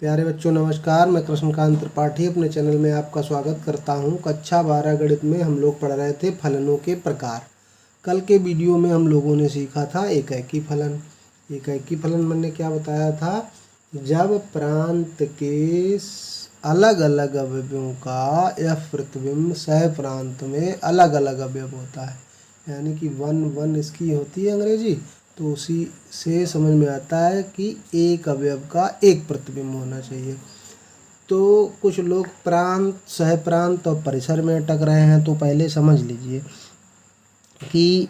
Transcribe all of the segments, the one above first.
प्यारे बच्चों नमस्कार, मैं कृष्णकांत त्रिपाठी अपने चैनल में आपका स्वागत करता हूं। कक्षा 12 गणित में हम लोग पढ़ रहे थे फलनों के प्रकार। कल के वीडियो में हम लोगों ने सीखा था एकाकी फलन। एकाकी फलन मैंने क्या बताया था, जब प्रांत के अलग अलग अवयवों का f प्रतिबिंब सह प्रांत में अलग अलग अवयव होता है, यानी कि 1 इसकी होती है अंग्रेजी, तो उसी से समझ में आता है कि एक अवयव का एक प्रतिबिंब होना चाहिए। तो कुछ लोग प्रांत, सह प्रांत और परिसर में अटक रहे हैं, तो पहले समझ लीजिए कि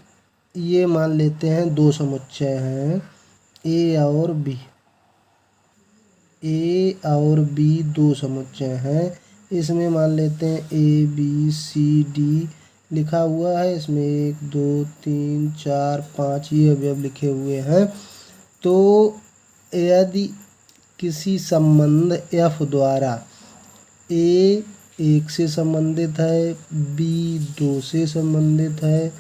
ये मान लेते हैं दो समुच्चय हैं ए और बी। ए और बी दो समुच्चय हैं। इसमें मान लेते हैं ए बी सी डी लिखा हुआ है। इसमें 1 2 3 4 5 ये अवयव लिखे हुए हैं। तो यदि किसी संबंध f द्वारा a 1 से संबंधित है, b 2 से संबंधित है,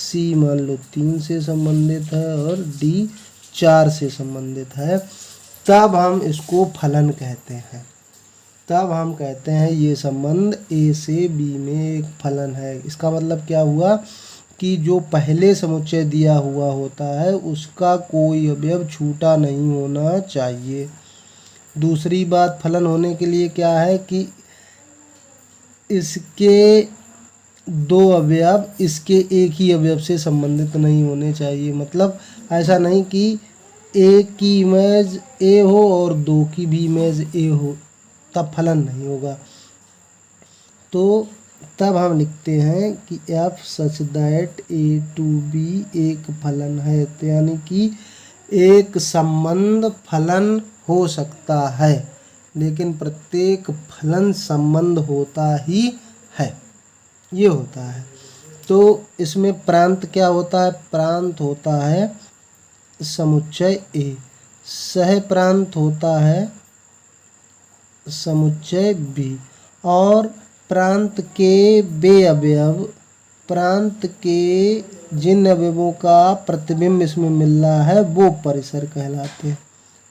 c मान लो 3 से संबंधित है और d 4 से संबंधित है, तब हम इसको फलन कहते हैं। तब हम कहते हैं ये संबंध a से b में एक फलन है। इसका मतलब क्या हुआ कि जो पहले समुच्चय दिया हुआ होता है उसका कोई अवयव छूटा नहीं होना चाहिए। दूसरी बात, फलन होने के लिए क्या है कि इसके दो अवयव इसके एक ही अवयव से संबंधित नहीं होने चाहिए। मतलब ऐसा नहीं कि एक की इमेज ए हो और दो की भी इमेज ए हो, तब फलन नहीं होगा। तो तब हम लिखते हैं कि f such that a to b एक फलन है। तो यानी कि एक संबंध फलन हो सकता है, लेकिन प्रत्येक फलन संबंध होता ही है, ये होता है। तो इसमें प्रांत क्या होता है? प्रांत होता है समुच्चय a, सह प्रांत होता है समुच्चय b, और प्रांत के वे अवयव, प्रांत के जिन अवयवों का प्रतिबिंब इसमें मिल रहा है वो परिसर कहलाते हैं।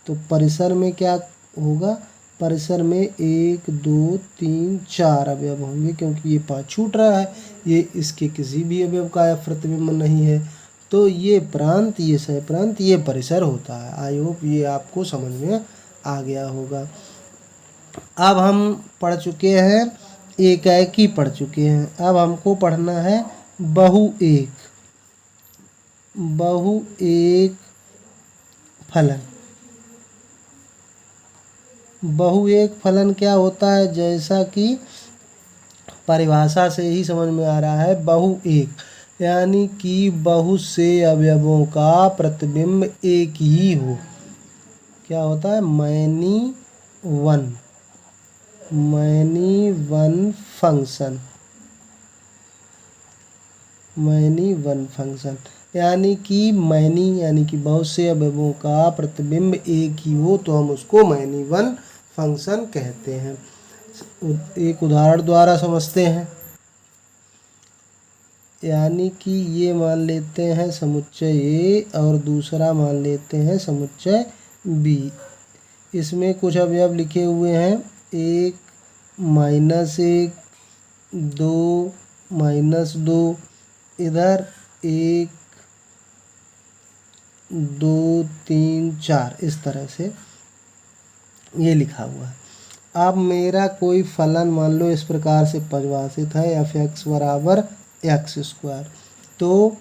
तो परिसर में क्या होगा? परिसर में 1 2 3 4 अवयव होंगे, क्योंकि ये 5 छूट रहा है, ये इसके किसी भी अवयव का प्रतिबिंब नहीं है। तो ये प्रांत, ये सह प्रांत, ये परिसर होता है। आई होप ये आपको समझ में आ गया होगा। अब हम पढ़ चुके हैं एकाकी, पढ़ चुके हैं। अब हमको पढ़ना है बहुएक। बहुएक फलन। बहुएक फलन क्या होता है? जैसा कि परिभाषा से ही समझ में आ रहा है, बहुएक यानी कि बहुत से अवयवों का प्रतिबिंब एक ही हो। क्या होता है? Many one function. Many one function यानी कि मैनी यानी कि बहुत से अवयवों का प्रतिबिंब एक ही हो, तो हम उसको मैनी वन फंक्शन कहते हैं। एक उदाहरण द्वारा समझते हैं। यानी कि ये मान लेते हैं समुच्चय ए और दूसरा मान लेते हैं समुच्चय बी। इसमें कुछ अवयव लिखे हुए हैं, 1 -1 2 -2, इधर 1 2 3 4, इस तरह से ये लिखा हुआ है। अब मेरा कोई फलन मान लो इस प्रकार से परिभाषित है, f(x) बराबर x²। तो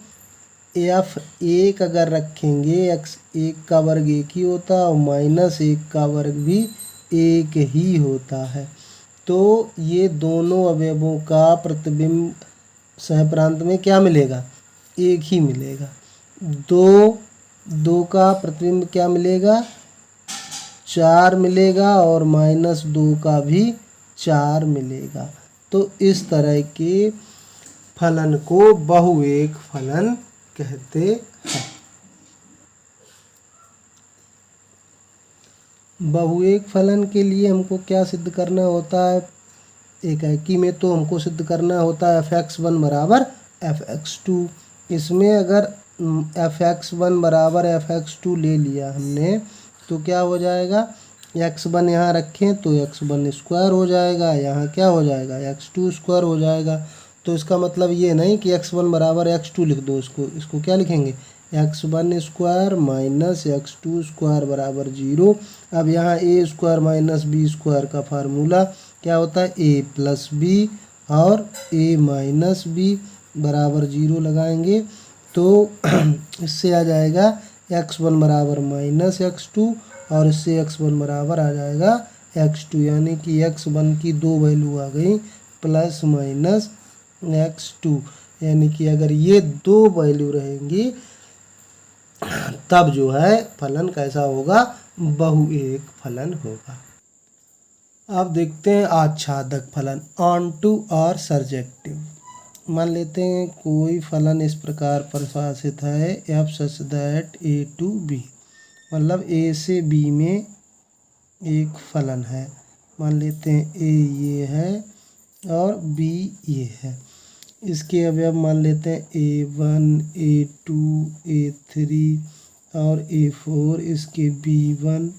f1 अगर रखेंगे, x1 का वर्ग 1 ही होता है और -1 का वर्ग भी 1 ही होता है। तो ये दोनों अवयवों का प्रतिबिंब सह प्रांत में क्या मिलेगा? एक ही मिलेगा। 2 का प्रतिबिंब क्या मिलेगा? 4 मिलेगा और -2 का भी 4 मिलेगा। तो इस तरह के फलन को बहुएक फलन कहते हैं। बहुएक फलन के लिए हमको क्या सिद्ध करना होता है? एकाकी में तो हमको सिद्ध करना होता है f(x1) बराबर f(x2). इसमें अगर f(x1) बराबर f(x2) ले लिया हमने, तो क्या हो जाएगा? x1 यहाँ रखें तो x1 स्क्वायर हो जाएगा, यहाँ क्या हो जाएगा x2 स्क्वायर हो जाएगा। तो इसका मतलब ये नहीं कि x1 बराबर x2 लिख दो, इसको क्या लिखेंगे x1 square minus x2 square बराबर 0। अब यहाँ a square minus b square का फार्मूला क्या होता है a प्लस बी और a माइनस बी बराबर 0 लगाएंगे तो इससे आ जाएगा x1 बराबर माइनस x2 और इससे x1 बराबर आ जाएगा x2, यानी कि x1 की दो वैल्यू आ गई प्लस माइनस x2, यानी कि अगर ये दो वैल्यू रहेंगी तब जो है फलन कैसा होगा, बहुएक फलन होगा। अब देखते हैं आच्छादक फलन, ऑन टू और सर्जेक्टिव। मान लेते हैं कोई फलन इस प्रकार परिभाषित है f such that A to B, मतलब ए से बी में एक फलन है। मान लेते हैं ए ये है और बी ये है। इसके अवयव मान लेते हैं a1 a2 a3 और a4, इसके b1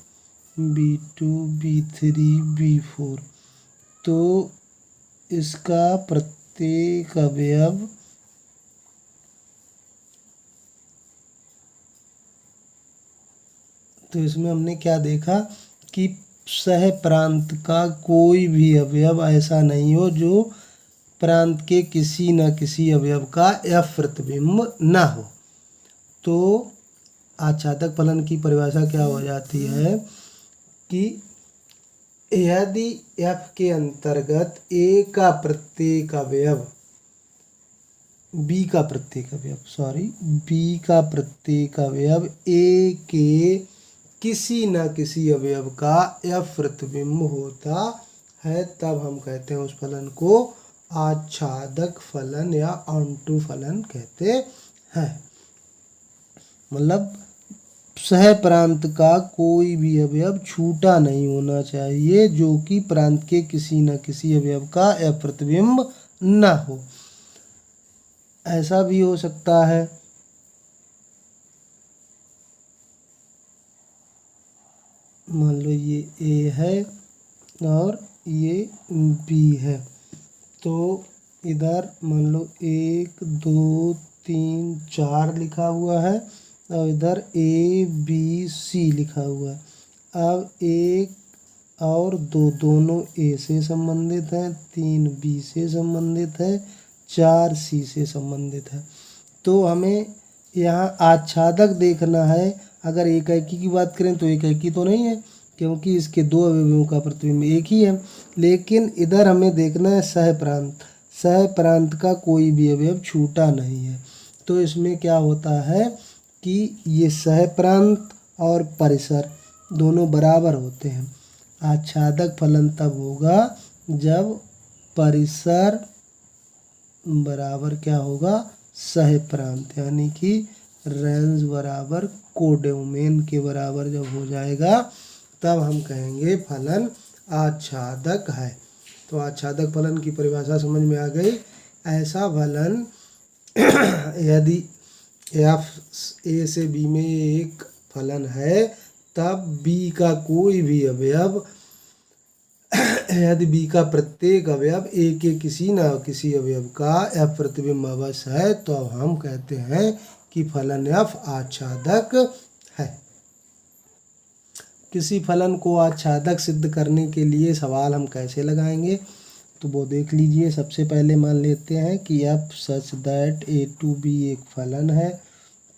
b2 b3 b4। तो इसका प्रत्येक अवयव तो इसमें हमने क्या देखा कि सह प्रांत का कोई भी अवयव ऐसा नहीं हो जो प्रांत के किसी न किसी अवयव का एफ प्रतिबिंब ना हो। तो आच्छादक फलन की परिभाषा क्या हो जाती है कि यदि एफ के अंतर्गत ए का प्रत्येक अवयव बी का प्रत्येक अवयव ए के किसी न किसी अवयव का एफ प्रतिबिंब होता है, तब हम कहते हैं उस फलन को आच्छादक फलन या ऑनटू फलन कहते हैं। मतलब सह प्रांत का कोई भी अवयव छूटा नहीं होना चाहिए जो कि प्रांत के किसी न किसी अवयव का एफ प्रतिबिंब न हो। ऐसा भी हो सकता है मान लो ये ए है और ये बी है, तो इधर मान लो 1 2 3 4 लिखा हुआ है और इधर ए बी सी लिखा हुआ है। अब 1 और 2 दोनों ए से संबंधित हैं, 3 बी से संबंधित है, 4 सी से संबंधित है। तो हमें यहाँ आच्छादक देखना है। अगर एकाकी की बात करें तो एकाकी तो नहीं है क्योंकि इसके दो अवयवों का प्रतिबिंब एक ही है, लेकिन इधर हमें देखना है सह प्रांत का कोई भी अवयव छूटा नहीं है। तो इसमें क्या होता है कि ये सह प्रांत और परिसर दोनों बराबर होते हैं। आच्छादक फलन तब होगा जब परिसर बराबर क्या होगा सह प्रांत, यानी कि रेंज बराबर कोडोमेन के बराबर जब हो जाएगा तब हम कहेंगे फलन आच्छादक है। तो आच्छादक फलन की परिभाषा समझ में आ गई। ऐसा फलन यदि एफ ए से बी में एक फलन है तब बी का कोई भी अवयव यदि बी का प्रत्येक अवयव ए के किसी न किसी अवयव का एफ प्रतिबिंब अवश्य है तो अब हम कहते हैं कि फलन एफ आच्छादक है। किसी फलन को आच्छादक सिद्ध करने के लिए सवाल हम कैसे लगाएंगे तो वो देख लीजिए। सबसे पहले मान लेते हैं कि f such that A to B एक फलन है।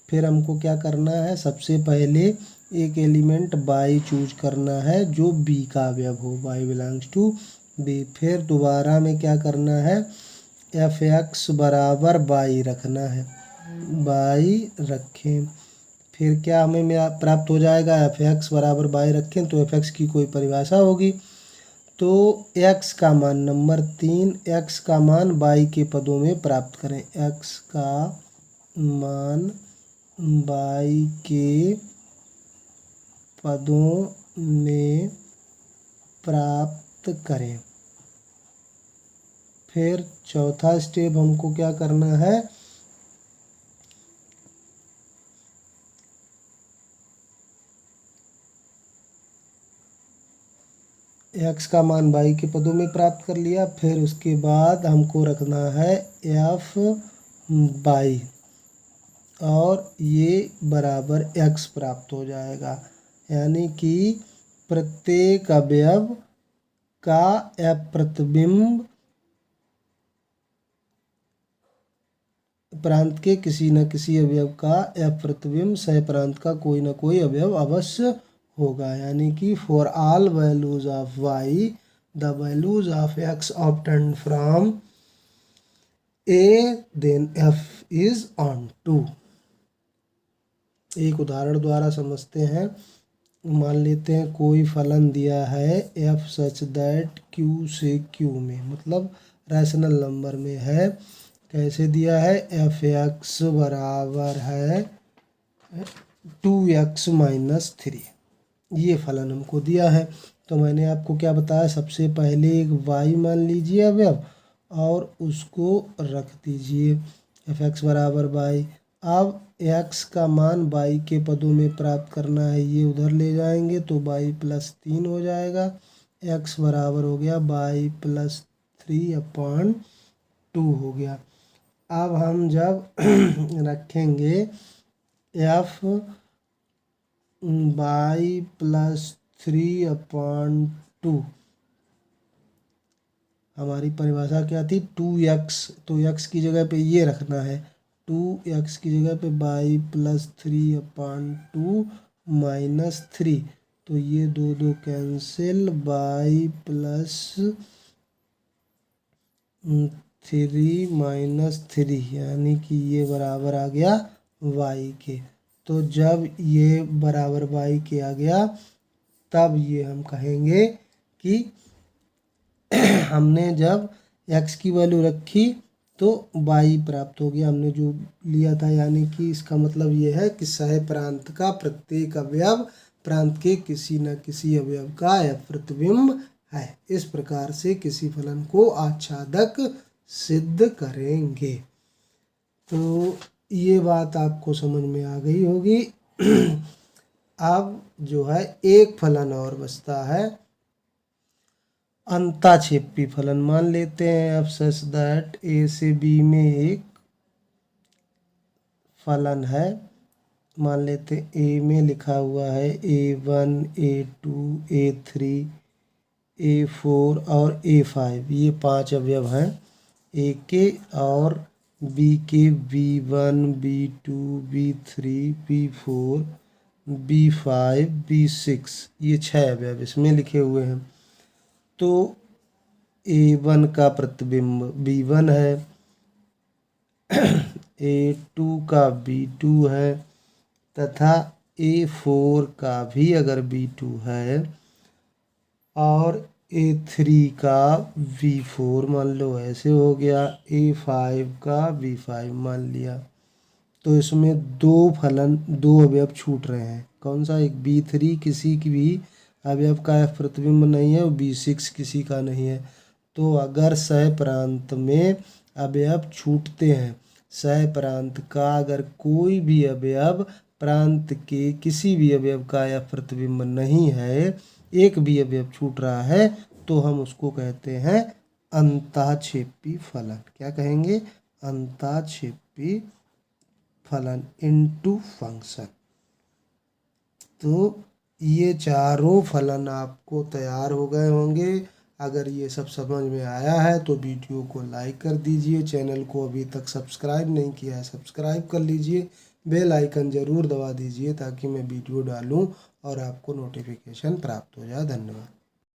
फिर हमको क्या करना है, सबसे पहले एक एलिमेंट बाई चूज करना है जो बी का अवयव हो, बाई बिलोंग्स टू बी। फिर दोबारा में क्या करना है, एफ एक्स बराबर बाई रखना है, बाई रखें। फिर क्या हमें प्राप्त हो जाएगा, एफ एक्स बराबर बाई रखें तो एफ एक्स की कोई परिभाषा होगी। तो x का मान नंबर 3, x का मान बाई के पदों में प्राप्त करें। x का मान बाई के पदों में प्राप्त करें। फिर चौथा स्टेप हमको क्या करना है, एक्स का मान वाई के पदों में प्राप्त कर लिया। फिर उसके बाद हमको रखना है एफ वाई और ये बराबर एक्स प्राप्त हो जाएगा, यानी कि प्रत्येक अवयव का एफ प्रतिबिंब प्रांत के किसी न किसी अवयव का एफ प्रतिबिंब सह प्रांत का कोई न कोई अवयव अवश्य होगा, यानी कि for all values of y the values of x obtained from A then f is onto. एक उदाहरण द्वारा समझते हैं। मान लेते हैं कोई फलन दिया है एफ सच दैट क्यू से क्यू में, मतलब रैशनल नंबर में है। कैसे दिया है? एफ एक्स बराबर है 2x माइनस 3, ये फलन हमको दिया है। तो मैंने आपको क्या बताया, सबसे पहले एक y मान लीजिए अवयव और उसको रख दीजिए एफ एक्स बराबर y। अब x का मान y के पदों में प्राप्त करना है, ये उधर ले जाएंगे तो y प्लस 3 हो जाएगा। x बराबर हो गया y प्लस 3/2 हो गया। अब हम जब रखेंगे एफ वाई प्लस 3/2, हमारी परिभाषा क्या थी? 2x, तो x की जगह पे ये रखना है, 2x की जगह पे वाई प्लस 3/2 माइनस 3, तो ये दो दो कैंसिल, वाई प्लस 3 माइनस 3, यानी कि ये बराबर आ गया y के। तो जब ये बराबर y के आ गया तब ये हम कहेंगे कि हमने जब x की वैल्यू रखी तो y प्राप्त हो गया, हमने जो लिया था। यानी कि इसका मतलब ये है कि सह प्रांत का प्रत्येक अवयव प्रांत के किसी न किसी अवयव का एफ प्रतिबिंब है। इस प्रकार से किसी फलन को आच्छादक सिद्ध करेंगे। तो ये बात आपको समझ में आ गई होगी। अब जो है एक फलन और बचता है अंताक्षेपी फलन। मान लेते हैं एफ सच दैट ए से बी में एक फलन है। मान लेते हैं ए में लिखा हुआ है A1 A2 A3 A4 और A5, ये 5 अवयव हैं ए के, और बी के B1 B2 B3 B4 B5 B6, ये 6 अवयव इसमें लिखे हुए हैं। तो A1 का प्रतिबिंब B1 है, A2 का B2 है तथा A4 का भी अगर B2 है और A3 का V4 मान लो, ऐसे हो गया। A5 का V5 मान लिया। तो इसमें दो अवयव छूट रहे हैं। कौन सा? एक B3 किसी की भी अवयव का एफ प्रतिबिंब नहीं है और B6 किसी का नहीं है। तो अगर सह प्रांत में अवयव छूटते हैं, सह प्रांत का अगर कोई भी अवयव प्रांत के किसी भी अवयव का एफ प्रतिबिंब नहीं है, एक भी अवयव छूट रहा है, तो हम उसको कहते हैं अंताक्षेपी फलन। क्या कहेंगे? अंताक्षेपी फलन इनटू फंक्शन। तो ये चारों फलन आपको तैयार हो गए होंगे। अगर ये सब समझ में आया है तो वीडियो को लाइक कर दीजिए। चैनल को अभी तक सब्सक्राइब नहीं किया है, सब्सक्राइब कर लीजिए। बेल आइकन ज़रूर दबा दीजिए ताकि मैं वीडियो डालूं और आपको नोटिफिकेशन प्राप्त हो जाए। धन्यवाद।